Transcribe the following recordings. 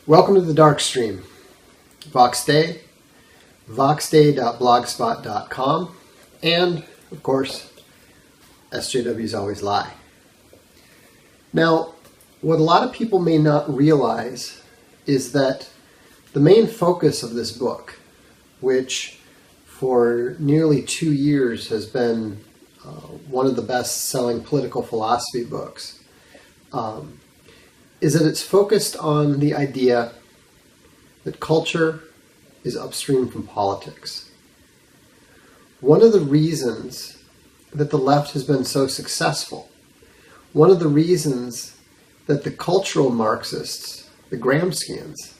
Welcome to the Darkstream. Voxday, voxday.blogspot.com, and, of course, SJWs always lie. Now, what a lot of people may not realize is that the main focus of this book, which for nearly 2 years has been one of the best-selling political philosophy books, is that it's focused on the idea that culture is upstream from politics. One of the reasons that the left has been so successful, one of the reasons that the cultural Marxists, the Gramscians,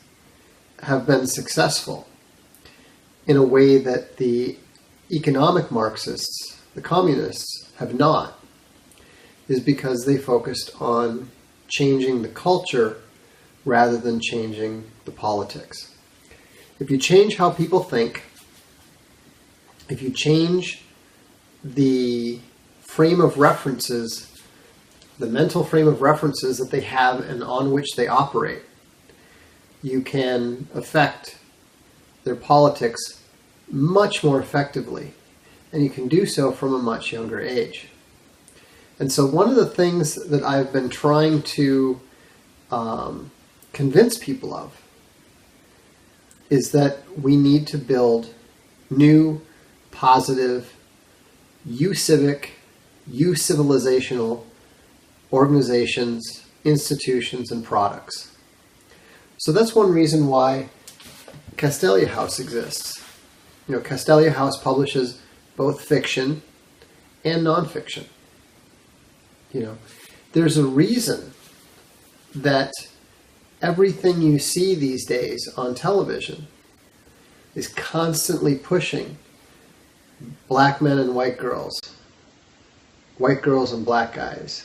have been successful in a way that the economic Marxists, the communists, have not, is because they focused on changing the culture rather than changing the politics. If you change how people think, if you change the frame of references, the mental frame of references that they have and on which they operate, you can affect their politics much more effectively, and you can do so from a much younger age. And so one of the things that I've been trying to convince people of is that we need to build new, positive, civic, civilizational organizations, institutions, and products. So that's one reason why Castalia House exists. You know, Castalia House publishes both fiction and nonfiction. You know, there's a reason that everything you see these days on television is constantly pushing black men and white girls and black guys,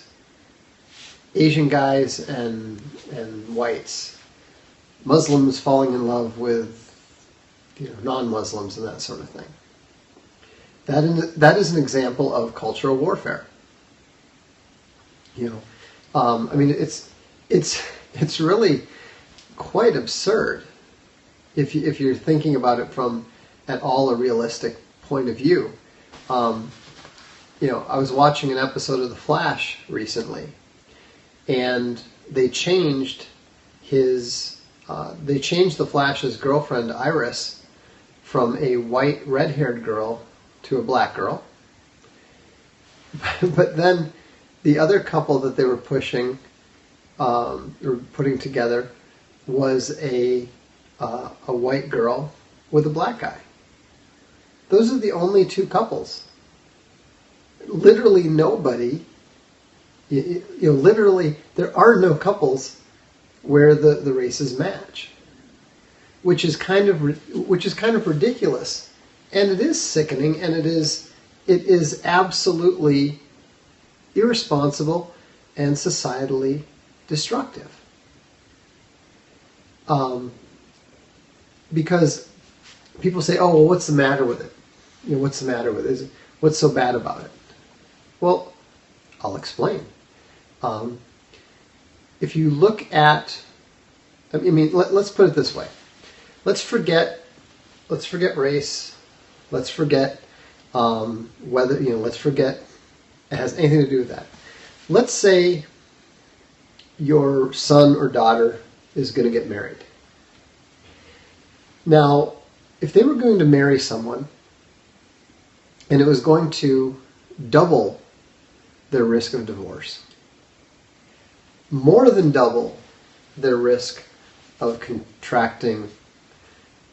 Asian guys and whites, Muslims falling in love with non-Muslims and that sort of thing. That is an example of cultural warfare. I mean, it's really quite absurd if you're thinking about it from at all a realistic point of view. I was watching an episode of The Flash recently, and they changed the Flash's girlfriend Iris from a white red-haired girl to a black girl, but then the other couple that they were pushing, or putting together, was a white girl with a black guy. Those are the only two couples. Literally nobody. Literally there are no couples where the races match, which is kind of ridiculous, and it is sickening, and it is absolutely irresponsible and societally destructive. Because people say, "Oh, well, what's the matter with it? What's the matter with it? What's so bad about it?" Well, I'll explain. If you look at, let's put it this way: let's forget race. Let's forget whether let's forget it has anything to do with that. Let's say your son or daughter is going to get married. Now, if they were going to marry someone and it was going to double their risk of divorce, more than double their risk of contracting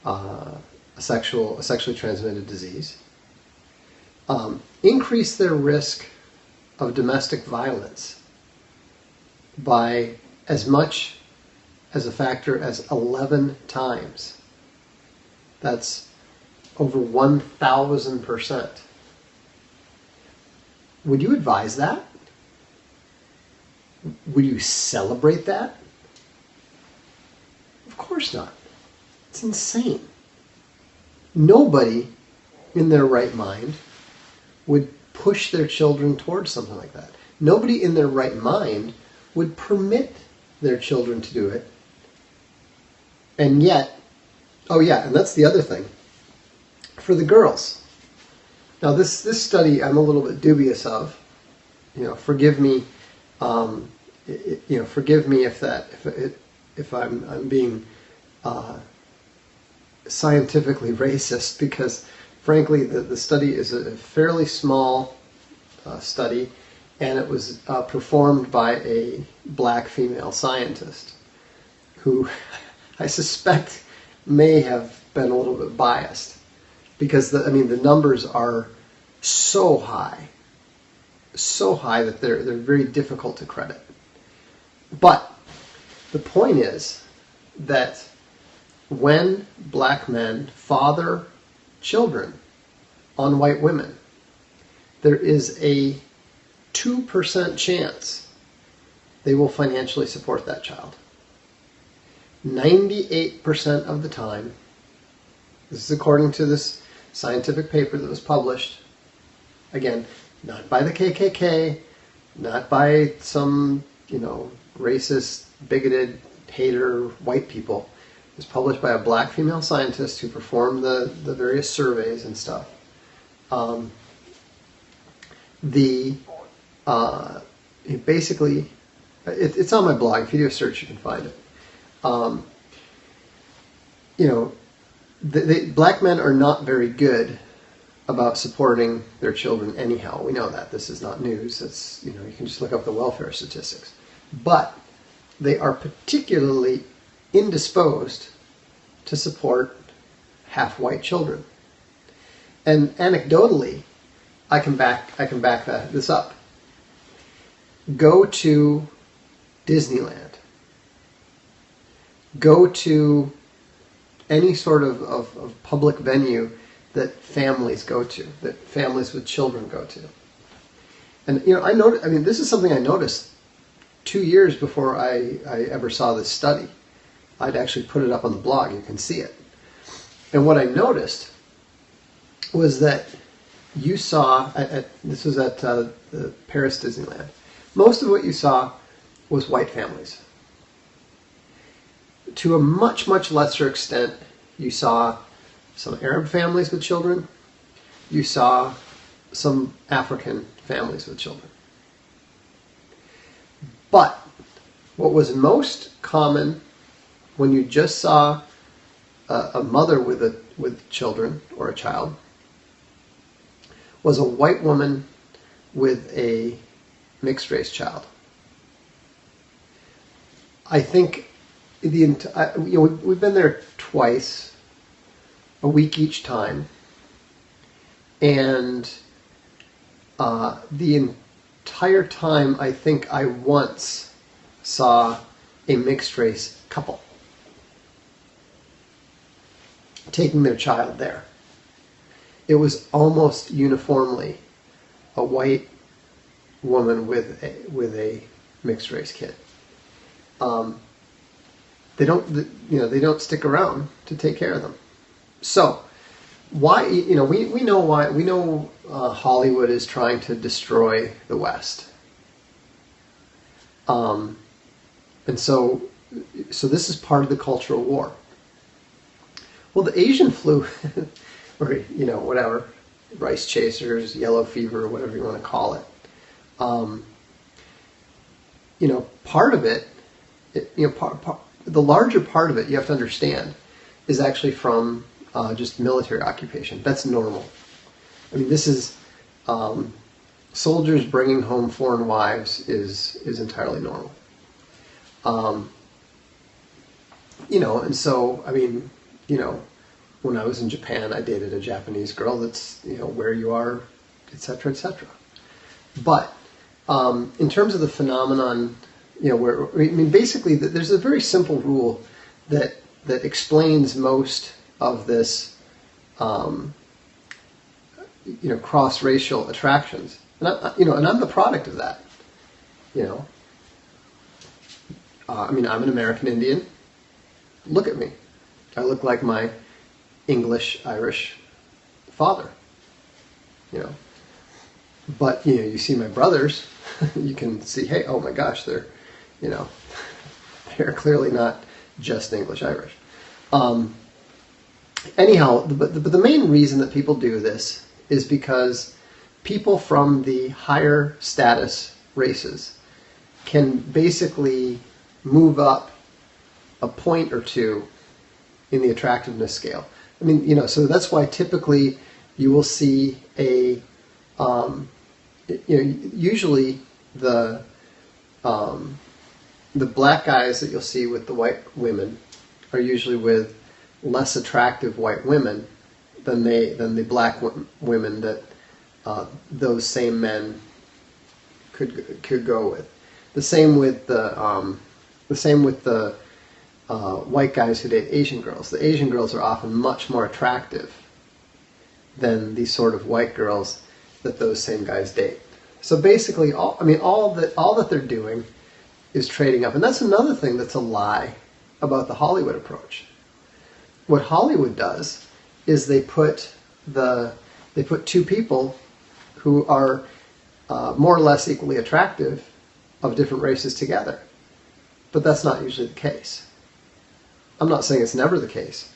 a sexually transmitted disease, increase their risk of domestic violence by as much as a factor as 11 times. That's over 1,000%. Would you advise that? Would you celebrate that? Of course not. It's insane. Nobody in their right mind would push their children towards something like that. Nobody in their right mind would permit their children to do it And yet, oh yeah, and that's the other thing. For the girls, now this study I'm a little bit dubious of. Forgive me. Forgive me if I'm being scientifically racist, because frankly the study is a fairly small study, and it was performed by a black female scientist who I suspect may have been a little bit biased, because the numbers are so high that they're very difficult to credit. But the point is that when black men father children on white women, there is a 2% chance they will financially support that child. 98% of the time, this is according to this scientific paper that was published, again, not by the KKK, not by some, racist, bigoted, hater white people. It was published by a black female scientist who performed the various surveys and stuff. Basically, it's on my blog. If you do a search, you can find it. Black men are not very good about supporting their children anyhow. We know that. This is not news. It's, you can just look up the welfare statistics. But they are particularly indisposed to support half-white children. And anecdotally, I can back this up. Go to Disneyland. Go to any sort of public venue that families go to, that families with children go to. And this is something I noticed 2 years before I ever saw this study. I'd actually put it up on the blog. You can see it. And what I noticed was that you saw, this was at the Paris Disneyland, most of what you saw was white families. To a much, much lesser extent, you saw some Arab families with children. You saw some African families with children. But what was most common when you just saw a mother with children or a child was a white woman with a mixed race child. I think we've been there twice, a week each time, and the entire time I think I once saw a mixed race couple taking their child there. It was almost uniformly a white woman with a mixed race kid. They don't stick around to take care of them. So why, we know why. We know Hollywood is trying to destroy the West. And so this is part of the cultural war. Well, the Asian flu, or whatever, rice chasers, yellow fever, whatever you want to call it. Part of it, the larger part of it, you have to understand, is actually from just military occupation. That's normal. This is soldiers bringing home foreign wives is entirely normal. And so when I was in Japan, I dated a Japanese girl. That's where you are, etc., etc. But in terms of the phenomenon, basically, there's a very simple rule that explains most of this, cross-racial attractions, and I'm the product of that. I'm an American Indian. Look at me. I look like my English Irish father. But you see my brothers, you can see, hey, oh my gosh, they're clearly not just English Irish. Anyhow, but the main reason that people do this is because people from the higher status races can basically move up a point or two in the attractiveness scale. I mean, so that's why typically you will see usually the black guys that you'll see with the white women are usually with less attractive white women than the black women that those same men could go with. The same with the white guys who date Asian girls. The Asian girls are often much more attractive than the sort of white girls that those same guys date. So basically, all that they're doing is trading up, and that's another thing that's a lie about the Hollywood approach. What Hollywood does is they put two people who are more or less equally attractive of different races together, but that's not usually the case. I'm not saying it's never the case,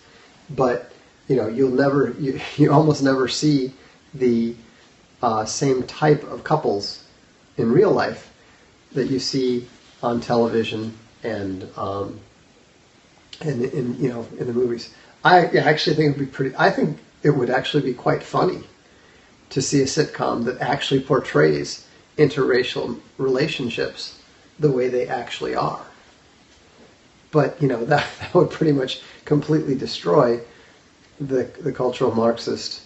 but you almost never see the same type of couples in real life that you see on television and in the movies. I actually think it would actually be quite funny to see a sitcom that actually portrays interracial relationships the way they actually are. But that would pretty much completely destroy the cultural Marxist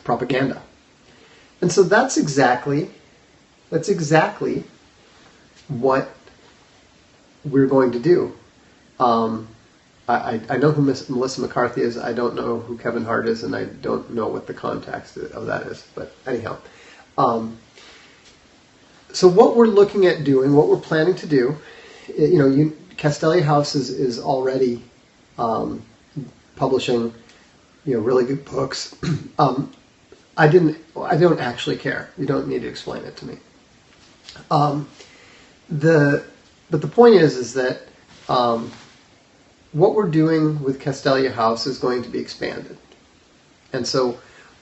propaganda. And so that's exactly what we're going to do. I know who Melissa McCarthy is. I don't know who Kevin Hart is, and I don't know what the context of that is. But anyhow, so what we're looking at doing, what we're planning to do, Castelia House is already publishing, really good books. I don't actually care. You don't need to explain it to me. But the point is that what we're doing with Castelia House is going to be expanded. And so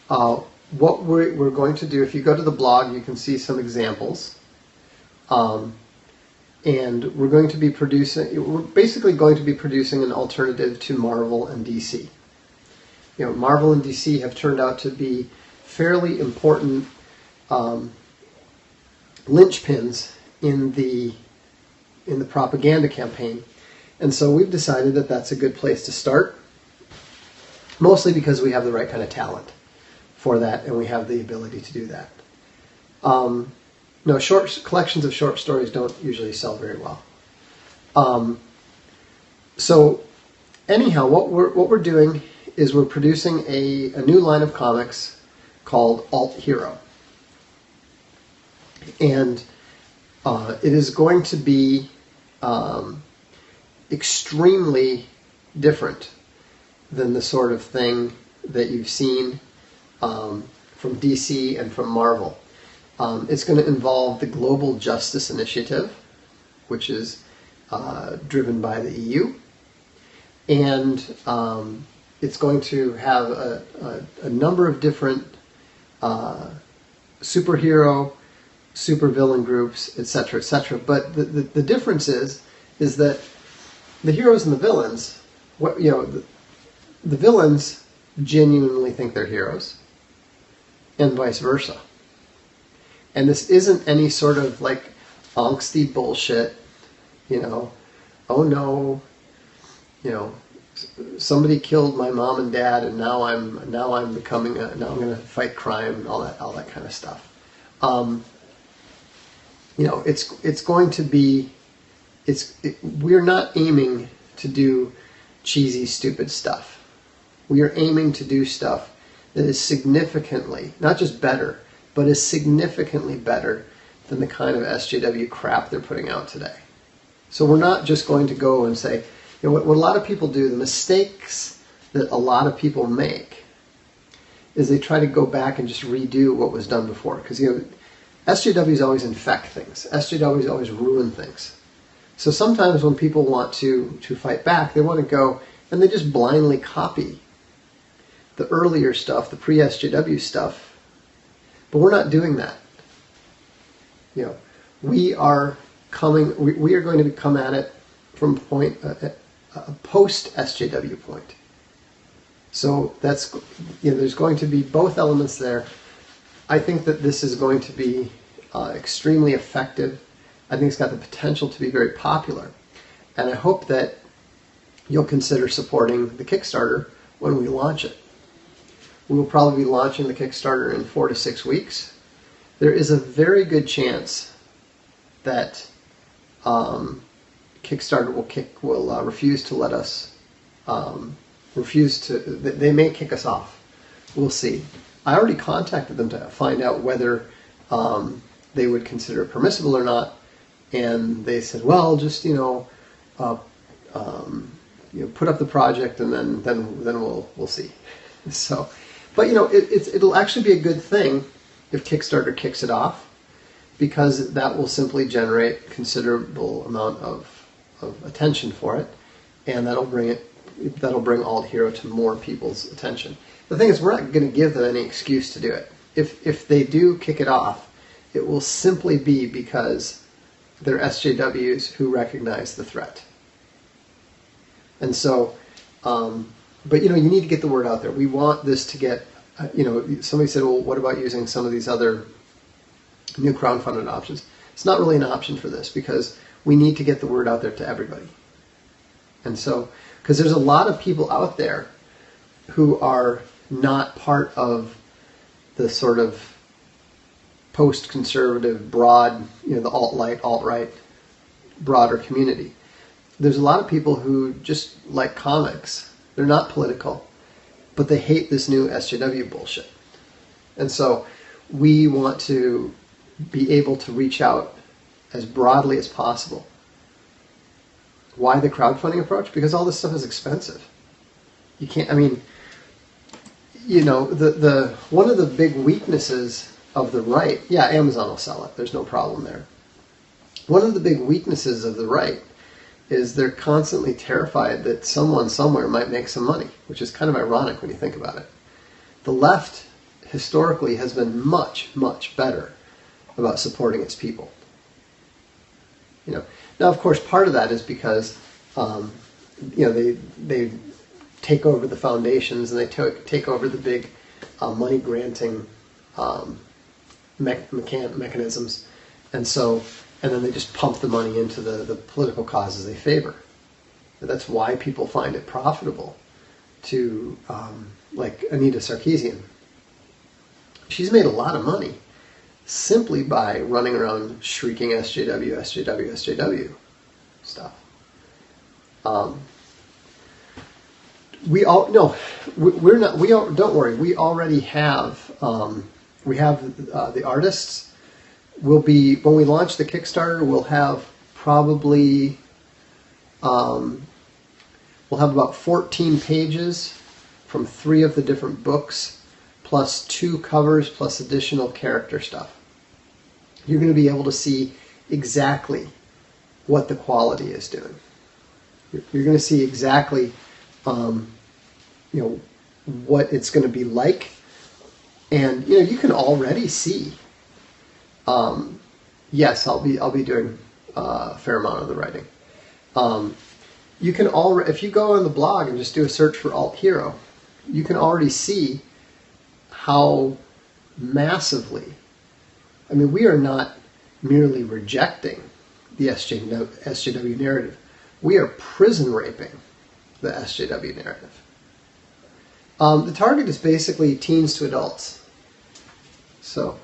what we're going to do, if you go to the blog, you can see some examples. And we're basically going to be producing an alternative to Marvel and DC. Marvel and DC have turned out to be fairly important linchpins in the propaganda campaign. And so we've decided that that's a good place to start, mostly because we have the right kind of talent for that, and we have the ability to do that. Collections of short stories don't usually sell very well. So anyhow, what we're doing is we're producing a new line of comics called Alt Hero. And it is going to be extremely different than the sort of thing that you've seen from DC and from Marvel. It's going to involve the Global Justice Initiative, which is driven by the EU, and it's going to have a number of different superhero, supervillain groups, etc., etc. But the difference is that the heroes and the villains, the villains genuinely think they're heroes, and vice versa. And this isn't any sort of like angsty bullshit, oh no, somebody killed my mom and dad, and now I'm going to fight crime and all that kind of stuff. It's going to be, we're not aiming to do cheesy, stupid stuff. We are aiming to do stuff that is significantly, not just better, but is significantly better than the kind of SJW crap they're putting out today. So we're not just going to go and say, what a lot of people do, the mistakes that a lot of people make, is they try to go back and just redo what was done before. Because SJWs always infect things. SJWs always ruin things. So sometimes when people want to fight back, they want to go and they just blindly copy the earlier stuff, the pre-SJW stuff. But we're not doing that. You know, we are going to come at it from a post SJW point. So that's, you know, there's going to be both elements there. I think that this is going to be extremely effective. I think it's got the potential to be very popular. And I hope that you'll consider supporting the Kickstarter when we launch it. We will probably be launching the Kickstarter in 4 to 6 weeks. There is a very good chance that Kickstarter will refuse to let us, they may kick us off. We'll see. I already contacted them to find out whether they would consider it permissible or not, and they said, well, just put up the project and then we'll see. So, but it'll actually be a good thing if Kickstarter kicks it off, because that will simply generate considerable amount of attention for it, and that'll bring Alt Hero to more people's attention. The thing is, we're not going to give them any excuse to do it. If they do kick it off, it will simply be because they're SJWs who recognize the threat. And so, but you need to get the word out there. We want this to get, somebody said, well, what about using some of these other new crowdfunded options? It's not really an option for this, because we need to get the word out there to everybody. And so, because there's a lot of people out there who are not part of the sort of post-conservative, broad, the alt-right, broader community. There's a lot of people who just like comics. They're not political, but they hate this new SJW bullshit. And so we want to be able to reach out as broadly as possible. Why the crowdfunding approach? Because all this stuff is expensive. You can't, one of the big weaknesses of the right, yeah, Amazon will sell it. There's no problem there. One of the big weaknesses of the right is they're constantly terrified that someone somewhere might make some money, which is kind of ironic when you think about it. The left historically has been much, much better about supporting its people. Now, of course, part of that is because they take over the foundations and they take over the big money granting mechanisms, and then they just pump the money into the political causes they favor. And that's why people find it profitable to, like Anita Sarkeesian. She's made a lot of money simply by running around shrieking SJW, SJW, SJW stuff. Don't worry. We already have. We have the artists. When we launch the Kickstarter, we'll have probably we'll have about 14 pages from 3 of the different books, plus 2 covers, plus additional character stuff. You're going to be able to see exactly what the quality is doing. You're going to see exactly what it's going to be like, and you can already see. Yes, I'll be doing a fair amount of the writing. You can if you go on the blog and just do a search for Alt Hero, you can already see how massively. We are not merely rejecting the SJW narrative. We are prison raping the SJW narrative. The target is basically teens to adults. So,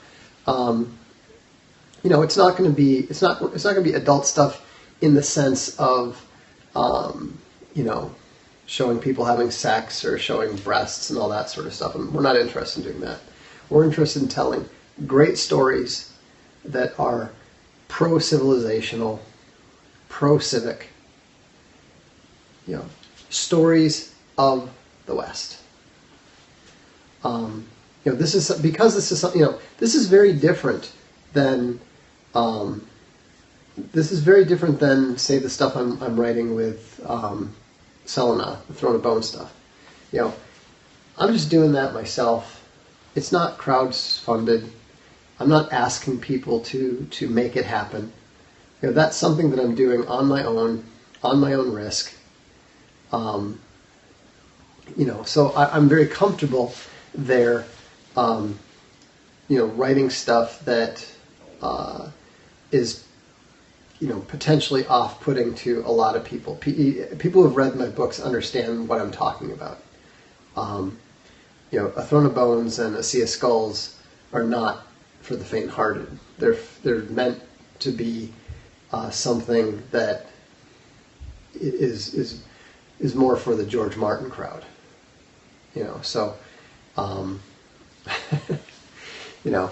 it's not going to be adult stuff in the sense of, showing people having sex or showing breasts and all that sort of stuff. And we're not interested in doing that. We're interested in telling great stories that are pro-civilizational, pro-civic, stories of the West. This is very different than this is very different than, say, the stuff I'm writing with Selena, the Throne of Bone stuff. You know, I'm just doing that myself. It's not crowdfunded. I'm not asking people to make it happen. You know, that's something that I'm doing on my own risk. You know, so I'm very comfortable there. You know, writing stuff that is, you know, potentially off-putting to a lot of people. People who have read my books understand what I'm talking about. You know, A Throne of Bones and A Sea of Skulls are not for the faint-hearted. They're meant to be something that is more for the George Martin crowd. You know, so you know,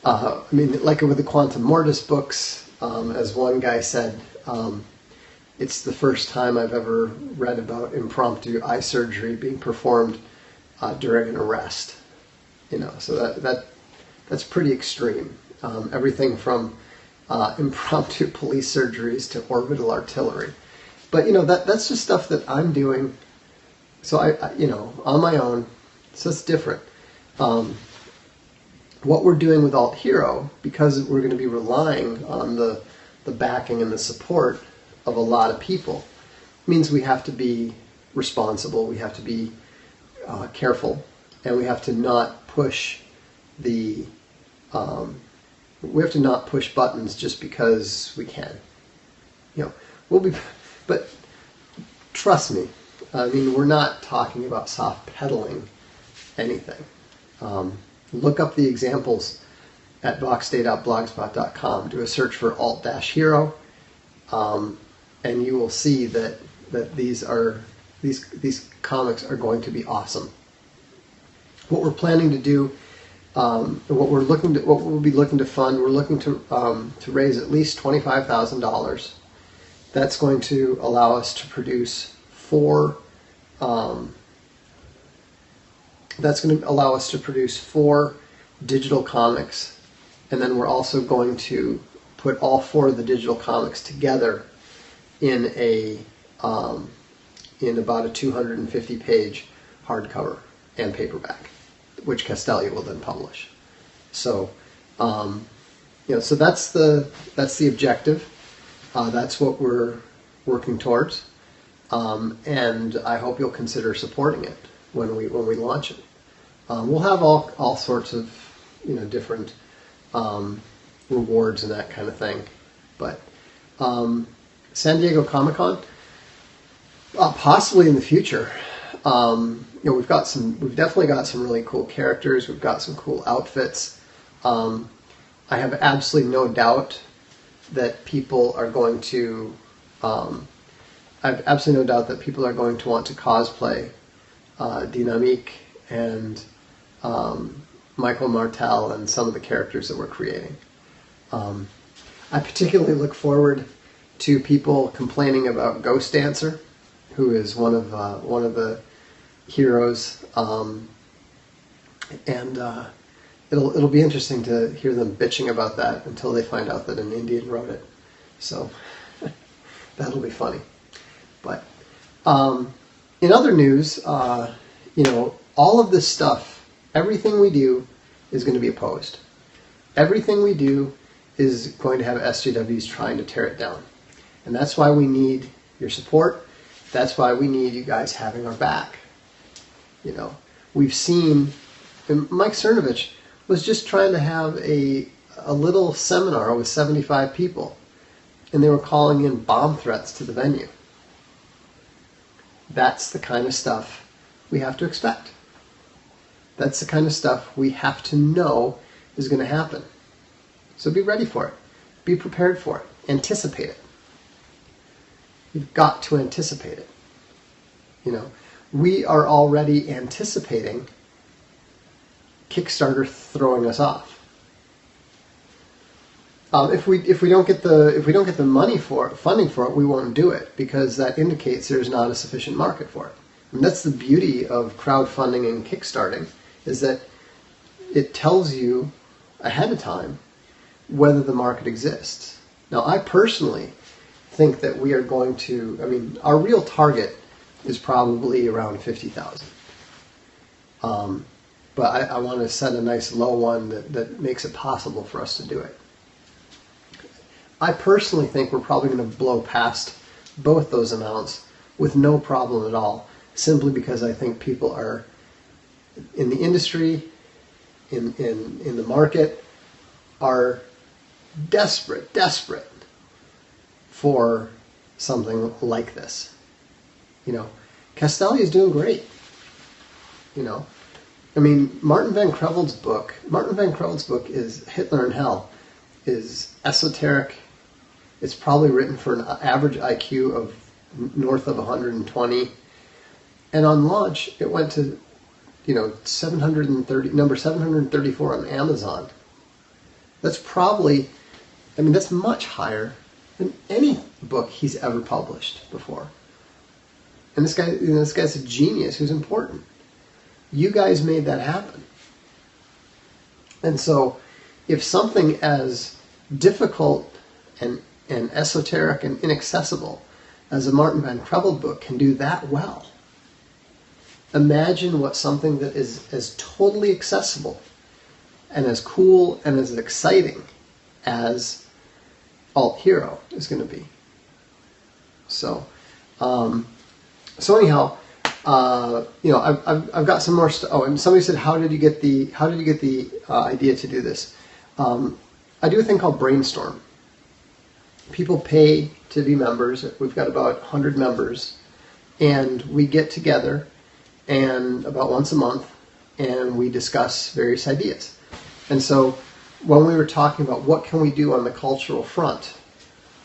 I mean, like with the Quantum Mortis books, as one guy said, it's the first time I've ever read about impromptu eye surgery being performed during an arrest. You know, so that's pretty extreme. Everything from impromptu police surgeries to orbital artillery. But you know, that's just stuff that I'm doing. So I you know, on my own. So it's different. What we're doing with Alt Hero, because we're going to be relying on the backing and the support of a lot of people, means we have to be responsible, we have to be careful, and we have to not push we have to not push buttons just because we can. You know, but trust me, I mean, we're not talking about soft pedaling anything. Look up the examples at voxday.blogspot.com. Do a search for Alt-Hero, and you will see that these comics are going to be awesome. What we're planning to do, what we'll be looking to fund, we're looking to raise at least $25,000. That's going to allow us to produce four digital comics, and then we're also going to put all four of the digital comics together in about a 250-page hardcover and paperback, which Castelli will then publish. So, you know, so that's the objective. That's what we're working towards, and I hope you'll consider supporting it when we launch it. We'll have all sorts of, you know, different rewards and that kind of thing, but San Diego Comic-Con, possibly in the future. You know, we've definitely got some really cool characters. We've got some cool outfits. I have absolutely no doubt that people are going to. I have absolutely no doubt that people are going to want to cosplay Dynamique and Michael Martel and some of the characters that we're creating. I particularly look forward to people complaining about Ghost Dancer, who is one of the heroes, and it'll be interesting to hear them bitching about that until they find out that an Indian wrote it. So that'll be funny. But in other news, you know, all of this stuff, everything we do is going to be opposed. Everything we do is going to have SJWs trying to tear it down. And that's why we need your support. That's why we need you guys having our back. You know, we've seen, and Mike Cernovich was just trying to have a little seminar with 75 people, and they were calling in bomb threats to the venue. That's the kind of stuff we have to expect. That's the kind of stuff we have to know is going to happen. So be ready for it. Be prepared for it. Anticipate it. You've got to anticipate it. You know, we are already anticipating Kickstarter throwing us off. If we don't get the money for it, funding for it, we won't do it, because that indicates there's not a sufficient market for it. And that's the beauty of crowdfunding and kickstarting, is that it tells you ahead of time whether the market exists. Now, I personally think that we are going to, I mean, our real target is probably around 50,000. But I want to set a nice low one that makes it possible for us to do it. I personally think we're probably going to blow past both those amounts with no problem at all, simply because I think people are in the industry, in the market, are desperate for something like this. You know, Castelli is doing great. You know, I mean, Martin Van Creveld's book is Hitler in Hell, is esoteric. It's probably written for an average IQ of north of 120. And on launch, it went to, you know, number 734 on Amazon. That's probably, I mean, that's much higher than any book he's ever published before. And this guy, you know, this guy's a genius who's important. You guys made that happen. And so, if something as difficult and esoteric and inaccessible as a Martin Van Creveld book can do that well, imagine what something that is as totally accessible and as cool and as exciting as Alt Hero is going to be. So, anyhow, you know, I've got some more stuff. Oh, and somebody said, how did you get the idea to do this? I do a thing called Brainstorm. People pay to be members. We've got about 100 members, and we get together and about once a month, and we discuss various ideas. And so, when we were talking about what can we do on the cultural front,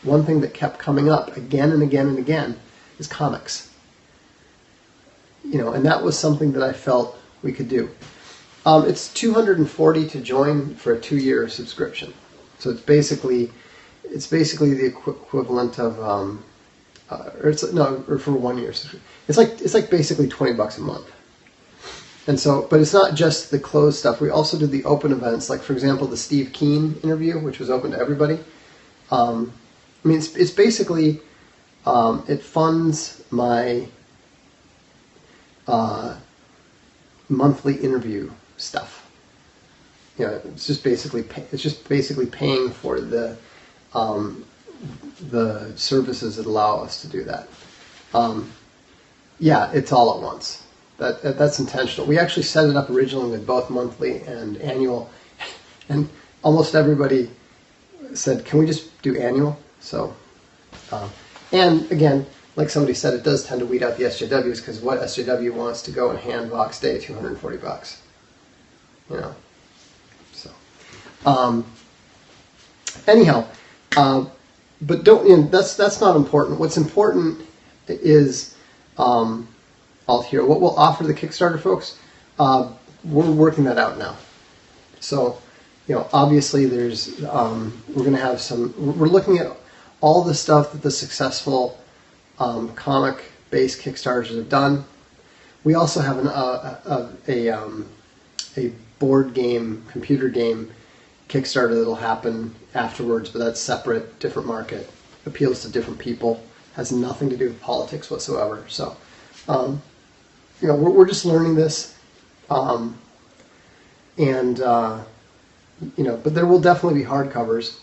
one thing that kept coming up again and again and again is comics. You know, and that was something that I felt we could do. It's $240 to join for a 2-year subscription. So it's basically the equivalent of or for 1 year. It's like basically $20 a month. And so, but it's not just the closed stuff. We also do the open events, like for example the Steve Keen interview, which was open to everybody. I mean, it's basically it funds my monthly interview stuff. You know, it's just basically paying for the services that allow us to do that. Yeah, it's all at once. That's intentional. We actually set it up originally with both monthly and annual, and almost everybody said, "Can we just do annual?" So, and again, like somebody said, it does tend to weed out the SJWs, because what SJW wants to go and hand Voxday $240? You know. So, anyhow, but don't. You know, that's not important. What's important is Alt Hero. What we'll offer the Kickstarter folks, we're working that out now. So, you know, obviously there's we're going to have some. We're looking at all the stuff that the successful comic-based Kickstarters have done. We also have a board game, computer game Kickstarter that'll happen afterwards, but that's separate, different market, appeals to different people, has nothing to do with politics whatsoever. So, you know, we're just learning this, and you know, but there will definitely be hardcovers.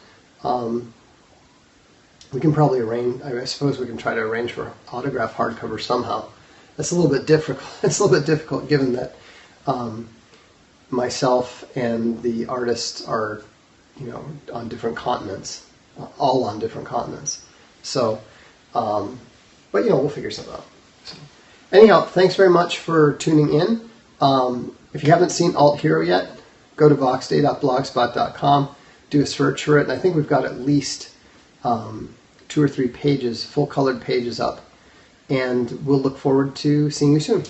We can probably arrange. I suppose we can try to arrange for autograph hardcover somehow. That's a little bit difficult. It's a little bit difficult given that myself and the artists are, you know, on different continents, all on different continents. So, but you know, we'll figure something out. So, anyhow, thanks very much for tuning in. If you haven't seen Alt Hero yet, go to voxday.blogspot.com, do a search for it, and I think we've got at least 2 or 3 pages, full-colored pages up, and we'll look forward to seeing you soon.